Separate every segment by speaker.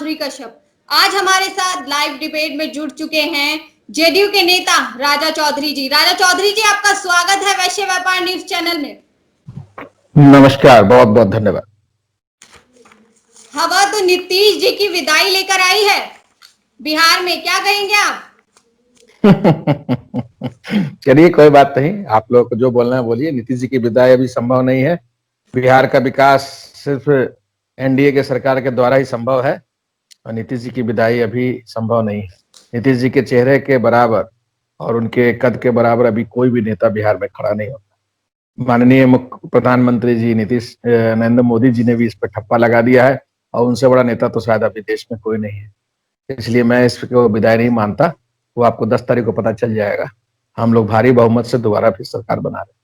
Speaker 1: माधुरी कश्यप। आज हमारे साथ लाइव डिबेट में जुड़ चुके हैं जेडीयू के नेता राजा चौधरी जी। राजा चौधरी जी, आपका स्वागत है वैश्य व्यापार न्यूज चैनल में।
Speaker 2: नमस्कार, बहुत बहुत धन्यवाद।
Speaker 1: हवा तो नीतीश जी की विदाई लेकर आई है बिहार में, क्या कहेंगे आप?
Speaker 2: चलिए, कोई बात नहीं, आप लोग को जो बोलना है बोलिए। नीतीश जी की विदाई अभी संभव नहीं है। बिहार का विकास सिर्फ एनडीए के सरकार के द्वारा ही संभव है और नीतीश जी की विदाई अभी संभव नहीं है। नीतीश जी के चेहरे के बराबर और उनके कद के बराबर अभी कोई भी नेता बिहार में खड़ा नहीं होता। माननीय मुख्य प्रधानमंत्री जी नरेंद्र मोदी जी ने भी इस पर ठप्पा लगा दिया है और उनसे बड़ा नेता तो शायद अभी देश में कोई नहीं है। इसलिए मैं इसको विदाई नहीं मानता। वो आपको 10 तारीख को पता चल जाएगा। हम लोग भारी बहुमत से दोबारा फिर सरकार बना रहे हैं।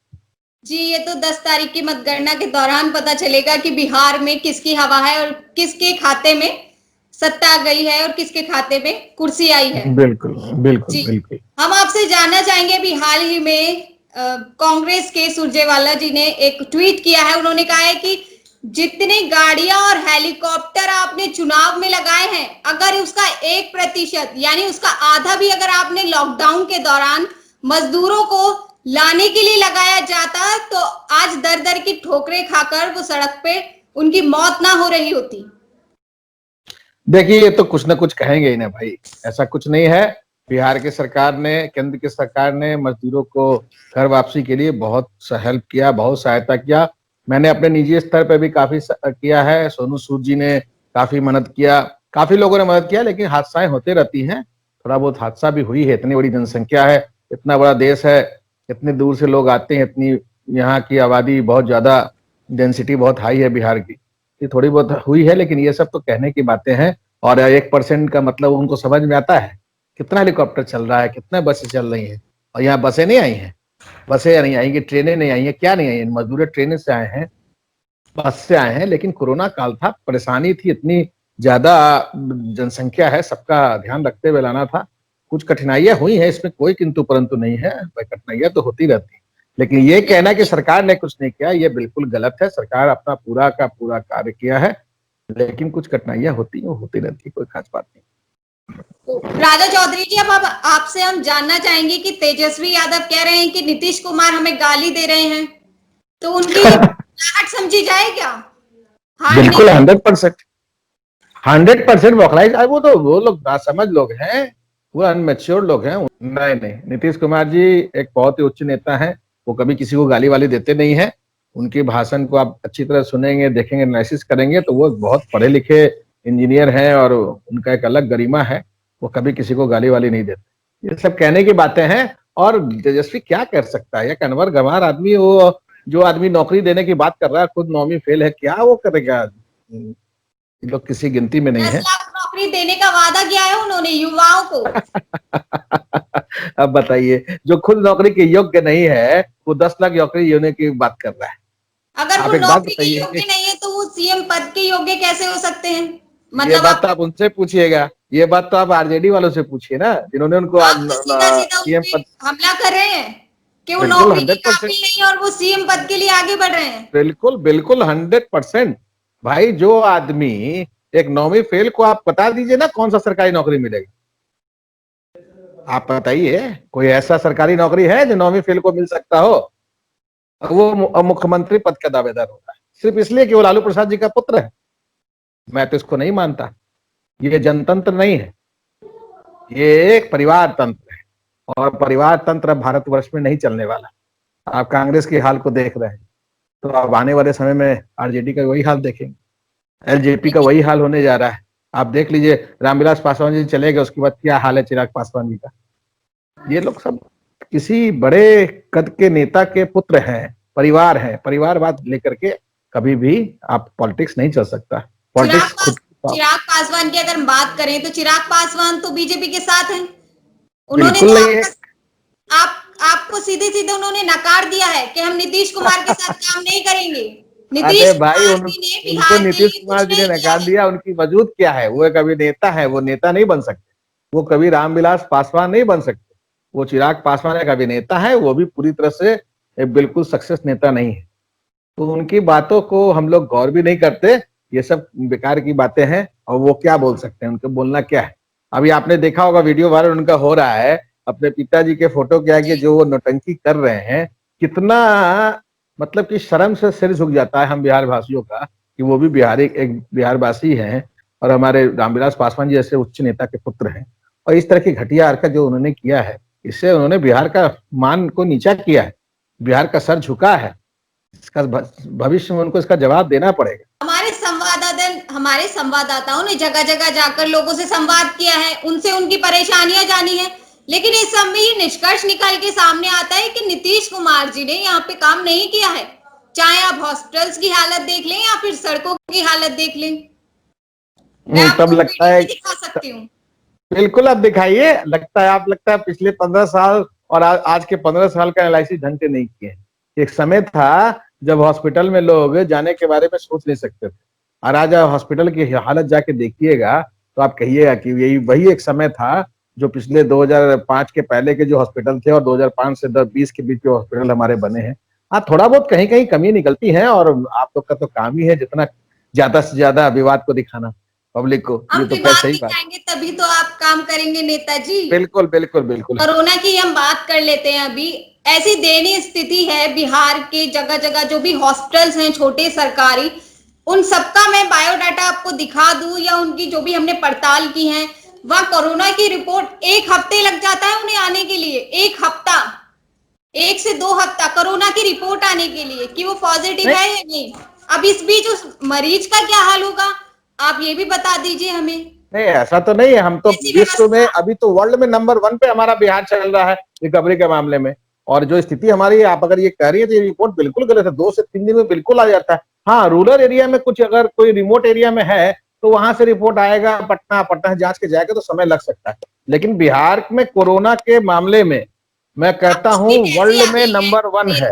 Speaker 1: जी, ये तो 10 तारीख की मतगणना के दौरान पता चलेगा कि बिहार में किसकी हवा है और किसके खाते में सत्ता गई है और किसके खाते में कुर्सी आई है।
Speaker 2: बिल्कुल बिल्कुल
Speaker 1: जी,
Speaker 2: बिल्कुल।
Speaker 1: हम आपसे जानना चाहेंगे, अभी हाल ही में कांग्रेस के सुरजेवाला जी ने एक ट्वीट किया है। उन्होंने कहा है कि जितने गाड़ियां और हेलीकॉप्टर आपने चुनाव में लगाए हैं, अगर उसका 1% यानी उसका आधा भी अगर आपने लॉकडाउन के दौरान मजदूरों को लाने के लिए लगाया जाता तो आज दर दर की ठोकरें खाकर वो सड़क पे उनकी मौत ना हो रही होती।
Speaker 2: देखिए, ये तो कुछ ना कुछ कहेंगे ही ना भाई। ऐसा कुछ नहीं है। बिहार की सरकार ने, केंद्र की सरकार ने मजदूरों को घर वापसी के लिए बहुत हेल्प किया, बहुत सहायता किया। मैंने अपने निजी स्तर पर भी काफी किया है। सोनू सूद जी ने काफी मदद किया, काफी लोगों ने मदद किया। लेकिन हादसाएं होती रहती हैं, थोड़ा बहुत हादसा भी हुई है। इतनी बड़ी जनसंख्या है, इतना बड़ा देश है, इतनी दूर से लोग आते हैं, इतनी यहाँ की आबादी बहुत ज्यादा, डेंसिटी बहुत हाई है बिहार की। ये थोड़ी बहुत हुई है, लेकिन ये सब तो कहने की बातें हैं। और 1% का मतलब उनको समझ में आता है? कितना हेलीकॉप्टर चल रहा है, कितना बसें चल रही हैं, और यहाँ बसें नहीं आई हैं। बसें नहीं आएंगी, ट्रेनें नहीं आई हैं, क्या नहीं आई है? मजदूर ट्रेन से आए हैं, बस से आए हैं। लेकिन कोरोना काल था, परेशानी थी, इतनी ज्यादा जनसंख्या है, सबका ध्यान रखते हुए लाना था। कुछ कठिनाइयां हुई हैं, इसमें कोई किंतु परंतु नहीं है। कठिनाइयां तो होती रहती है, लेकिन ये कहना कि सरकार ने कुछ नहीं किया, ये बिल्कुल गलत है। सरकार अपना पूरा का पूरा कार्य किया है, लेकिन कुछ कठिनाइयां होती हैं, होती रहती है, कोई खास बात नहीं।
Speaker 1: राजा चौधरी जी, अब आपसे हम जानना चाहेंगे कि तेजस्वी यादव कह रहे हैं कि नीतीश कुमार हमें गाली दे रहे हैं, तो उनकी आहट समझी जाए क्या?
Speaker 2: बिल्कुल 100% बौखलाइज। वो लोग नासमझ लोग हैं, वो अनमेच्योर लोग हैं। नहीं नहीं, नीतीश कुमार जी एक बहुत ही उच्च नेता हैं। वो कभी किसी को गाली वाली देते नहीं है। उनके भाषण को आप अच्छी तरह सुनेंगे, देखेंगे, एनालिसिस करेंगे तो वो बहुत पढ़े लिखे इंजीनियर हैं और उनका एक अलग गरिमा है। वो कभी किसी को गाली वाली नहीं देते। ये सब कहने की बातें हैं। और तेजस्वी क्या कर सकता है? एक अनवर गंवार आदमी, वो जो आदमी नौकरी देने की बात कर रहा है, खुद 9वीं फेल है, क्या वो करेगा? लोग किसी गिनती में नहीं
Speaker 1: 10
Speaker 2: है।
Speaker 1: लाख नौकरी देने का वादा किया है उन्होंने युवाओं को।
Speaker 2: अब बताइए, जो खुद नौकरी के योग्य नहीं है, वो 10 लाख नौकरी होने की बात कर रहा है।
Speaker 1: अगर
Speaker 2: आप
Speaker 1: वो
Speaker 2: एक बात
Speaker 1: नौकरी के
Speaker 2: बताइए,
Speaker 1: योग्य नहीं है तो वो सीएम पद के योग्य कैसे हो सकते हैं?
Speaker 2: ये
Speaker 1: मतलब
Speaker 2: बात तो आप उनसे पूछिएगा। ये बात तो आप आरजेडी वालों से पूछिए ना, जिन्होंने उनको
Speaker 1: आप तो सीधा सीधा उस
Speaker 2: सीएम
Speaker 1: पे
Speaker 2: पद।
Speaker 1: हमला कर रहे हैं कि वो
Speaker 2: बिल्कुल
Speaker 1: नौकरी के
Speaker 2: 100%।
Speaker 1: काबिल नहीं और वो सीएम पद के लिए आगे बढ़ रहे हैं।
Speaker 2: बिल्कुल बिल्कुल 100%। भाई, जो आदमी एक 9वीं फेल को, आप बता दीजिए ना कौन सा सरकारी नौकरी मिलेगा? आप बताइए, कोई ऐसा सरकारी नौकरी है जो 9वीं फेल को मिल सकता हो? वो मुख्यमंत्री पद का दावेदार होता है सिर्फ इसलिए कि वो लालू प्रसाद जी का पुत्र है। मैं तो इसको नहीं मानता। ये जनतंत्र नहीं है, ये एक परिवार तंत्र है। और परिवार तंत्र भारतवर्ष में नहीं चलने वाला। आप कांग्रेस के हाल को देख रहे हैं, तो अब आने वाले समय में आरजेडी का वही हाल देखेंगे, एलजेपी का वही हाल होने जा रहा है। आप देख लीजिए, रामविलास पासवान जी चले गए, उसके बाद क्या हाल है चिराग पासवान जी का। ये लोग सब किसी बड़े कद के नेता के पुत्र हैं, परिवार है। परिवारवाद लेकर के कभी भी आप पॉलिटिक्स नहीं चल सकता। पॉलिटिक्स खुद
Speaker 1: चिराग पासवान की अगर बात करें तो चिराग पासवान तो बीजेपी के साथ हैं। उन्होंने
Speaker 2: बिल्कुल
Speaker 1: तो
Speaker 2: नहीं है।
Speaker 1: आपको सीधे सीधे उन्होंने नकार दिया है कि हम नीतीश कुमार के साथ काम नहीं करेंगे।
Speaker 2: अरे
Speaker 1: नीतीश
Speaker 2: भाई,
Speaker 1: कुमार जी ने
Speaker 2: उनको
Speaker 1: बिहार के
Speaker 2: नीतीश
Speaker 1: लिए
Speaker 2: कुमार
Speaker 1: कुछ
Speaker 2: जी ने
Speaker 1: नहीं किया
Speaker 2: नकार
Speaker 1: है।
Speaker 2: दिया। उनकी वजूद क्या है? वो एक अभिनेता है, वो नेता नहीं बन सकते। वो कभी रामविलास पासवान नहीं बन सकते। वो चिराग पासवान एक अभिनेता है, वो भी पूरी तरह से बिल्कुल सक्सेस नेता नहीं है। तो उनकी बातों को हम लोग गौर भी नहीं करते। ये सब बेकार की बातें हैं और वो क्या बोल सकते हैं, उनको बोलना क्या है। अभी आपने देखा होगा वीडियो वायरल उनका हो रहा है, अपने पिताजी के फोटो के आगे
Speaker 1: जी।
Speaker 2: जो वो नौटंकी कर रहे हैं, कितना मतलब कि शर्म से सिर झुक जाता है हम बिहार वासियों का, कि वो भी बिहारी, एक बिहार वासी हैं और हमारे रामविलास पासवान जी जैसे उच्च नेता के पुत्र हैं, और इस तरह की घटिया हरकत जो उन्होंने किया है, इससे उन्होंने बिहार का मान को नीचा किया है, बिहार का सर झुका है। इसका भविष्य में उनको इसका जवाब देना पड़ेगा।
Speaker 1: हमारे संवाददाताओं ने जगह जगह जाकर लोगों से संवाद किया है, उनसे उनकी परेशानियां जानी है, लेकिन इस समय ये निष्कर्ष निकल के सामने आता है कि नीतीश कुमार जी ने यहाँ पे काम नहीं किया है। चाहे आप हॉस्पिटल्स की हालत देख लें या फिर सड़कों की हालत देख लें। मैं
Speaker 2: तब
Speaker 1: आपको
Speaker 2: लगता
Speaker 1: वीडियो
Speaker 2: है,
Speaker 1: भी दिखा सकती हूँ।
Speaker 2: बिल्कुल आप दिखाइए। लगता है, आप लगता है पिछले 15 साल और आज के 15 साल का एनालिसिस ढंग से नहीं किए। एक समय था जब हॉस्पिटल में लोग जाने के बारे में सोच नहीं सकते थे, और आज आप हॉस्पिटल की हालत जाके देखिएगा तो आप कहिएगा कि यही वही एक समय था जो पिछले 2005 के पहले के जो हॉस्पिटल थे और 2005 से 20 के बीच जो हॉस्पिटल हमारे बने हैं। हाँ, थोड़ा बहुत कहीं कहीं कमी निकलती है, और आप लोग का तो काम ही है जितना ज्यादा से ज्यादा विवाद को दिखाना पब्लिक को,
Speaker 1: हम
Speaker 2: ये तो खैर
Speaker 1: विवाद
Speaker 2: सही बात।
Speaker 1: दिखाएंगे तभी तो आप काम करेंगे नेताजी।
Speaker 2: बिल्कुल बिल्कुल बिल्कुल।
Speaker 1: कोरोना की हम बात कर लेते हैं। अभी ऐसी दयनीय स्थिति है बिहार के, जगह जगह जो भी हॉस्पिटल्स हैं छोटे सरकारी, उन सबका मैं बायोडाटा आपको दिखा दूं या उनकी जो भी हमने पड़ताल की है, वहां कोरोना की रिपोर्ट 1 हफ्ते लग जाता है उन्हें आने के लिए। 1 हफ्ता, 1 से 2 हफ्ता कोरोना की रिपोर्ट आने के लिए कि वो पॉजिटिव
Speaker 2: नहीं
Speaker 1: है या नहीं। अब इस बीच उस मरीज का क्या हाल होगा, आप ये भी बता दीजिए हमें।
Speaker 2: नहीं, ऐसा तो नहीं है। हम तो
Speaker 1: ऐसी
Speaker 2: विश्व में,
Speaker 1: व्यवस्था।
Speaker 2: अभी तो वर्ल्ड में नंबर 1 पे हमारा बिहार चल रहा है रिकवरी के मामले में। और जो स्थिति हमारी है, आप अगर ये कह रही है तो ये रिपोर्ट बिल्कुल गलत है। 2 से 3 दिन में बिल्कुल आ जाता है। हाँ, रूरल एरिया में कुछ, अगर कोई रिमोट एरिया में है तो वहां से रिपोर्ट आएगा, पटना पटना जांच के जाएगा तो समय लग सकता है। लेकिन बिहार में कोरोना के मामले में मैं
Speaker 1: अब
Speaker 2: कहता
Speaker 1: तो
Speaker 2: हूँ
Speaker 1: किट ऐसी
Speaker 2: वर्ल्ड
Speaker 1: आ
Speaker 2: में
Speaker 1: गई है
Speaker 2: नंबर 1 है।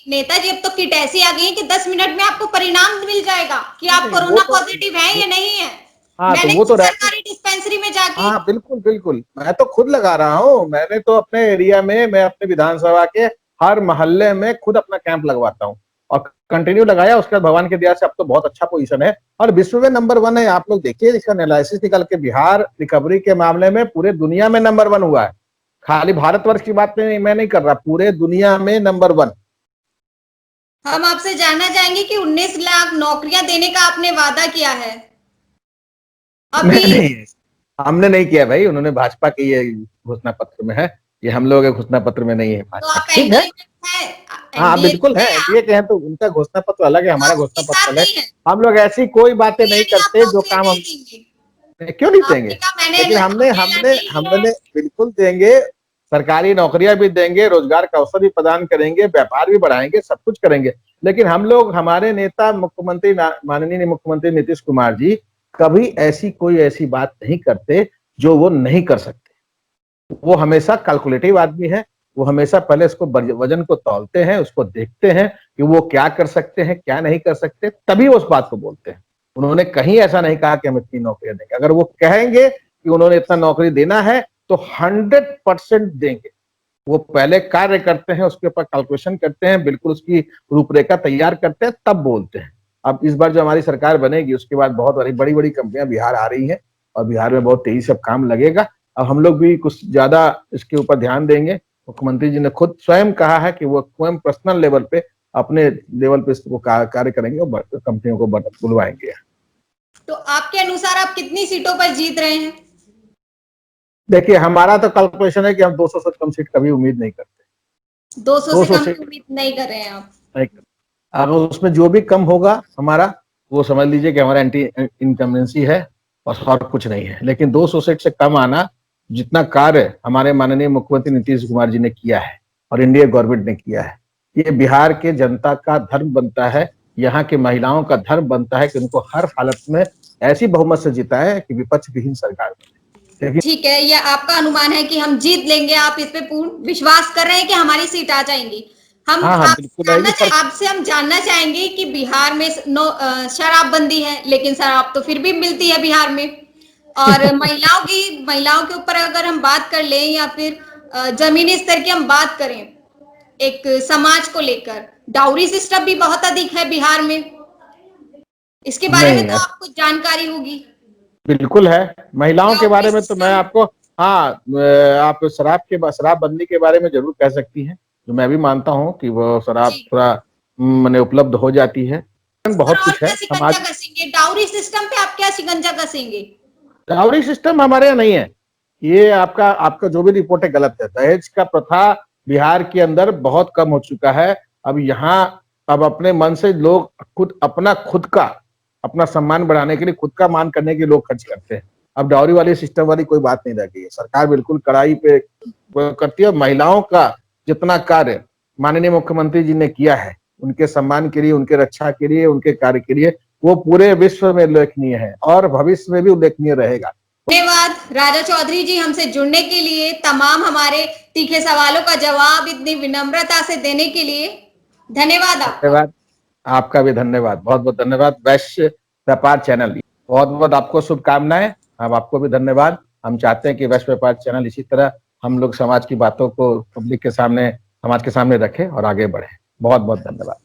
Speaker 1: नेताजी, अब तो किट ऐसी आ गई है कि 10 मिनट में आपको परिणाम मिल जाएगा कि
Speaker 2: नहीं
Speaker 1: आप
Speaker 2: नहीं, वो
Speaker 1: कोरोना
Speaker 2: तो
Speaker 1: पॉजिटिव हैं या नहीं है।
Speaker 2: हाँ, तो
Speaker 1: मैंने
Speaker 2: वो तो
Speaker 1: खुद
Speaker 2: रैपिड।
Speaker 1: सरकारी डिस्पेंसरी में जाके।
Speaker 2: हाँ बिल्कुल बिल्कुल, मैं तो खुद लगा रहा हूँ। मैंने तो अपने एरिया में, मैं अपने विधानसभा के हर मोहल्ले में खुद अपना कैंप लगवाता हूँ, और कंटिन्यू लगाया। उसके बाद भगवान की दया से अब तो बहुत अच्छा पोजीशन है, और विश्व में नंबर 1 है। आप लोग देखिए, इसका एनालिसिस निकल के बिहार रिकवरी के मामले में पूरे दुनिया में नंबर 1 हुआ है। खाली भारतवर्ष की बात नहीं, मैं नहीं कर रहा, पूरे दुनिया में नंबर 1।
Speaker 1: हम आपसे जानना चाहेंगे कि 19 लाख नौकरियां देने का आपने वादा किया है अभी।
Speaker 2: नहीं नहीं, हमने नहीं किया भाई, उन्होंने भाजपा के ये घोषणा पत्र में है, ये हम लोगों के घोषणा पत्र में नहीं है
Speaker 1: तो
Speaker 2: भाजपा
Speaker 1: आप
Speaker 2: का। ठीक है,
Speaker 1: एनडीए में हैं,
Speaker 2: हाँ
Speaker 1: एनडीए
Speaker 2: बिल्कुल
Speaker 1: में
Speaker 2: है,
Speaker 1: हैं
Speaker 2: एनडीए
Speaker 1: आप,
Speaker 2: के हैं तो उनका घोषणा पत्र अलग है,
Speaker 1: तो
Speaker 2: हमारा
Speaker 1: आप
Speaker 2: घोषणा
Speaker 1: उसके
Speaker 2: पत्र
Speaker 1: साथ
Speaker 2: अलग है।
Speaker 1: नहीं है।
Speaker 2: हम लोग ऐसी कोई बातें नहीं
Speaker 1: यानी आप
Speaker 2: करते जो
Speaker 1: नौकरी
Speaker 2: काम
Speaker 1: नहीं
Speaker 2: हम
Speaker 1: देंगे।
Speaker 2: क्यों नहीं
Speaker 1: आपने
Speaker 2: देंगे।
Speaker 1: कहा मैंने
Speaker 2: लेकिन हमने
Speaker 1: अकेला
Speaker 2: हमने
Speaker 1: नहीं है।
Speaker 2: हमने बिल्कुल देंगे। सरकारी नौकरियां भी देंगे, रोजगार का अवसर भी प्रदान करेंगे, व्यापार भी बढ़ाएंगे, सब कुछ करेंगे। लेकिन हम लोग, हमारे नेता मुख्यमंत्री, माननीय मुख्यमंत्री नीतीश कुमार जी कभी ऐसी कोई ऐसी बात नहीं करते जो वो नहीं कर सकते। वो हमेशा कैलकुलेटिव आदमी है। वो हमेशा पहले उसको वजन को तौलते हैं, उसको देखते हैं कि वो क्या कर सकते हैं, क्या नहीं कर सकते, तभी वो उस बात को बोलते हैं। उन्होंने कहीं ऐसा नहीं कहा कि हम इतनी नौकरियां देंगे। अगर वो कहेंगे कि उन्होंने इतना नौकरी देना है तो 100% देंगे। वो पहले कार्य करते हैं, उसके ऊपर कैलकुलेशन करते हैं, बिल्कुल उसकी रूपरेखा तैयार करते हैं, तब बोलते हैं। अब इस बार जो हमारी सरकार बनेगी उसके बाद बहुत बड़ी बड़ी कंपनियां बिहार आ रही हैं, और बिहार में बहुत तेजी से काम लगेगा। अब हम लोग भी कुछ ज्यादा इसके ऊपर ध्यान देंगे। मुख्यमंत्री जी ने खुद स्वयं कहा है कि वो स्वयं पर्सनल लेवल पे, अपने लेवल पे इसको कार्य करेंगे और कंपनियों को बुलवाएंगे।
Speaker 1: तो आपके अनुसार आप कितनी सीटों पर जीत रहे हैं?
Speaker 2: देखिए, हमारा तो कैलकुलेशन है कि हम 200 से कम सीट कभी उम्मीद नहीं करते।
Speaker 1: 200 से
Speaker 2: 200
Speaker 1: कम की
Speaker 2: सीट
Speaker 1: उम्मीद नहीं कर रहे हैं आप?
Speaker 2: नहीं करते। अब उसमें जो भी कम होगा हमारा, वो समझ लीजिए कि हमारा एंटी इनकम्बेंसी है, और कुछ नहीं है। लेकिन 200 सीट से कम आना, जितना कार्य हमारे माननीय मुख्यमंत्री नीतीश कुमार जी ने किया है और इंडिया गवर्नमेंट ने किया है, ये बिहार के जनता का धर्म बनता है, यहाँ के महिलाओं का धर्म बनता है कि उनको हर हालत में ऐसी बहुमत से जिताए कि विपक्ष विहीन सरकार बने।
Speaker 1: ठीक है, ये आपका अनुमान है कि हम जीत लेंगे, आप इस पे पूर्ण विश्वास कर रहे हैं कि हमारी सीट आ जाएंगी। हम
Speaker 2: हाँ हाँ,
Speaker 1: आप
Speaker 2: बिल्कुल आएगी पर।
Speaker 1: आपसे हम जानना चाहेंगे कि बिहार में शराबबंदी है, लेकिन शराब तो फिर भी मिलती है बिहार में। और महिलाओं के ऊपर अगर हम बात कर लें या फिर जमीनी स्तर की हम बात करें, एक समाज को लेकर डाउरी सिस्टम भी बहुत अधिक है बिहार में। इसके बारे में
Speaker 2: नहीं,
Speaker 1: तो आपको जानकारी होगी।
Speaker 2: बिल्कुल है। महिलाओं के बारे में तो मैं
Speaker 1: system-
Speaker 2: आपको, हाँ, आप शराबबंदी के बारे में जरूर कह सकती हैं, जो मैं भी मानता हूँ कि वो शराब
Speaker 1: जी,
Speaker 2: थोड़ा मैंने उपलब्ध हो जाती है।
Speaker 1: और
Speaker 2: बहुत कुछ
Speaker 1: क्या
Speaker 2: है
Speaker 1: शिकंजा
Speaker 2: समाज।
Speaker 1: कसेंगे डाउरी सिस्टम पे, आप क्या शिकंजा कसेंगे?
Speaker 2: डाउरी सिस्टम हमारे यहाँ नहीं है। ये आपका आपका जो भी रिपोर्ट है गलत है। दहेज का प्रथा बिहार के अंदर बहुत कम हो चुका है। अब यहाँ अब अपने मन से लोग खुद का अपना सम्मान बढ़ाने के लिए, खुद का मान करने के लिए लोग खर्च करते हैं। अब डाउरी वाली सिस्टम वाली कोई बात नहीं रह गई है। सरकार बिल्कुल कड़ाई पे वो करती है। महिलाओं का जितना कार्य माननीय मुख्यमंत्री जी ने किया है, उनके सम्मान के लिए, उनके रक्षा के लिए, उनके कार्य के लिए, वो पूरे विश्व में उल्लेखनीय है और भविष्य में भी उल्लेखनीय रहेगा।
Speaker 1: धन्यवाद राजा चौधरी जी, हमसे जुड़ने के लिए, तमाम हमारे तीखे सवालों का जवाब इतनी विनम्रता से देने के लिए धन्यवाद आपका।
Speaker 2: धन्यवाद। आपका भी धन्यवाद, बहुत बहुत धन्यवाद। वैश्य व्यापार चैनल, बहुत बहुत आपको शुभकामनाएं। अब आपको भी धन्यवाद। हम चाहते हैं कि वैश्य व्यापार चैनल इसी तरह हम लोग समाज की बातों को पब्लिक के सामने, समाज के सामने रखें और आगे बढ़े। बहुत बहुत धन्यवाद।